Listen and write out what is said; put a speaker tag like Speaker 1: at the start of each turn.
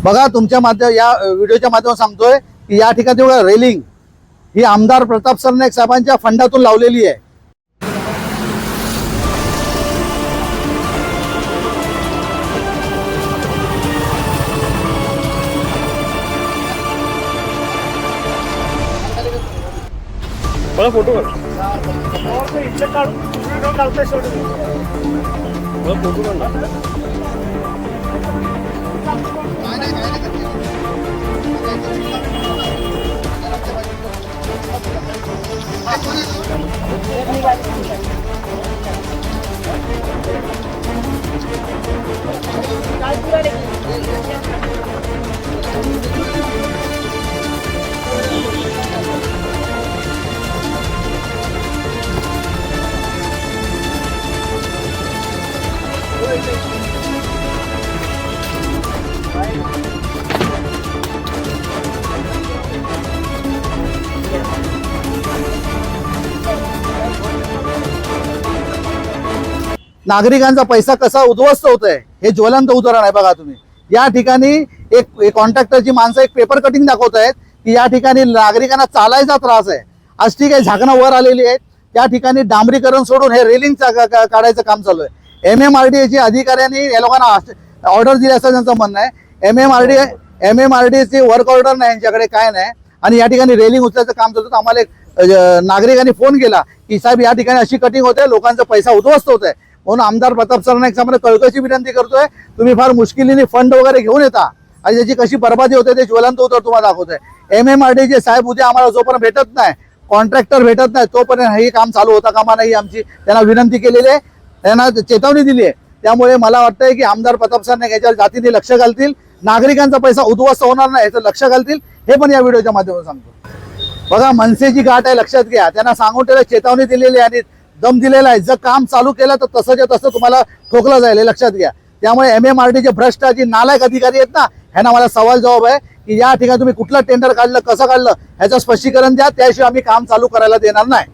Speaker 1: बघा तुमच्या या व्हिडिओच्या माध्यमातून सांगतोय की या ठिकाणी रेलिंग ही आमदार प्रताप सरनाईक साहेबांच्या फंडातून लावलेली आहे।
Speaker 2: मला फोटो काढ, मला फोटो काढ।
Speaker 1: नागरिकांचा पैसा कसा उद्ध्वस्त होतोय हे ज्वलंत उदाहरण आहे। बघा तुम्ही या ठिकाणी एक कॉन्ट्रॅक्टरची माणसं एक पेपर कटिंग दाखवत आहेत की या ठिकाणी नागरिकांना चालायचा त्रास आहे। आज ठीक आहे, झाकणं वर आलेली आहेत, त्या ठिकाणी डांबरीकरण सोडून हे रेलिंग काढायचं काम चालू आहे। MMRDA अधिकाऱ्यांनी या लोकांना ऑर्डर दिली असं त्यांचं म्हणणं आहे। MMRDA वर्क ऑर्डर नाही यांच्याकडे, काय नाही, आणि या ठिकाणी रेलिंग उचलायचं काम चालू होतं। आम्हाला एक नागरिकांनी फोन केला की साहेब या ठिकाणी अशी कटिंग होते, लोकांचा पैसा उद्ध्वस्त होत आहे, म्हणून आमदार प्रताप सरनाईक साहेबांना कळकळीची विनंती करतोय, तुम्ही फार मुश्किलीने फंड वगैरे घेऊन येता आणि त्याची कशी बर्बादी होते ते ज्वलंत उदाहरण तुम्हाला दाखवतोय। MMRDA साहेब उद्या आम्हाला जोपर्यंत भेटत नाही, कॉन्ट्रॅक्टर भेटत नाही, तोपर्यंत हे काम चालू होता कामा नाही, आमची त्यांना विनंती केलेली आहे, त्यांना चेतावणी दिली आहे। त्यामुळे मला वाटतंय की आमदार प्रताप सरनाईक याच्यावर जातीने लक्ष घालतील, नागरिकांचा पैसा उद्ध्वस्त होणार नाही याचं लक्ष घालतील, हे पण या व्हिडिओच्या माध्यमातून सांगतो। बघा मनसेची गाठ आहे, लक्षात घ्या, त्यांना सांगून त्याला चेतावणी दिलेली आहे आणि दम दिलेला आहे, जर काम चालू केलं तर तसंच्या तसं तुम्हाला ठोकलं जाईल, हे लक्षात घ्या। त्यामुळे MMRDA भ्रष्ट जी नालायक अधिकारी आहेत ना, ह्यांना मला सवाल जवाब आहे की या ठिकाणी तुम्ही कुठलं टेंडर काढलं, कसं काढलं, ह्याचं स्पष्टीकरण द्या, त्याशिवाय आम्ही काम चालू करायला देणार नाही।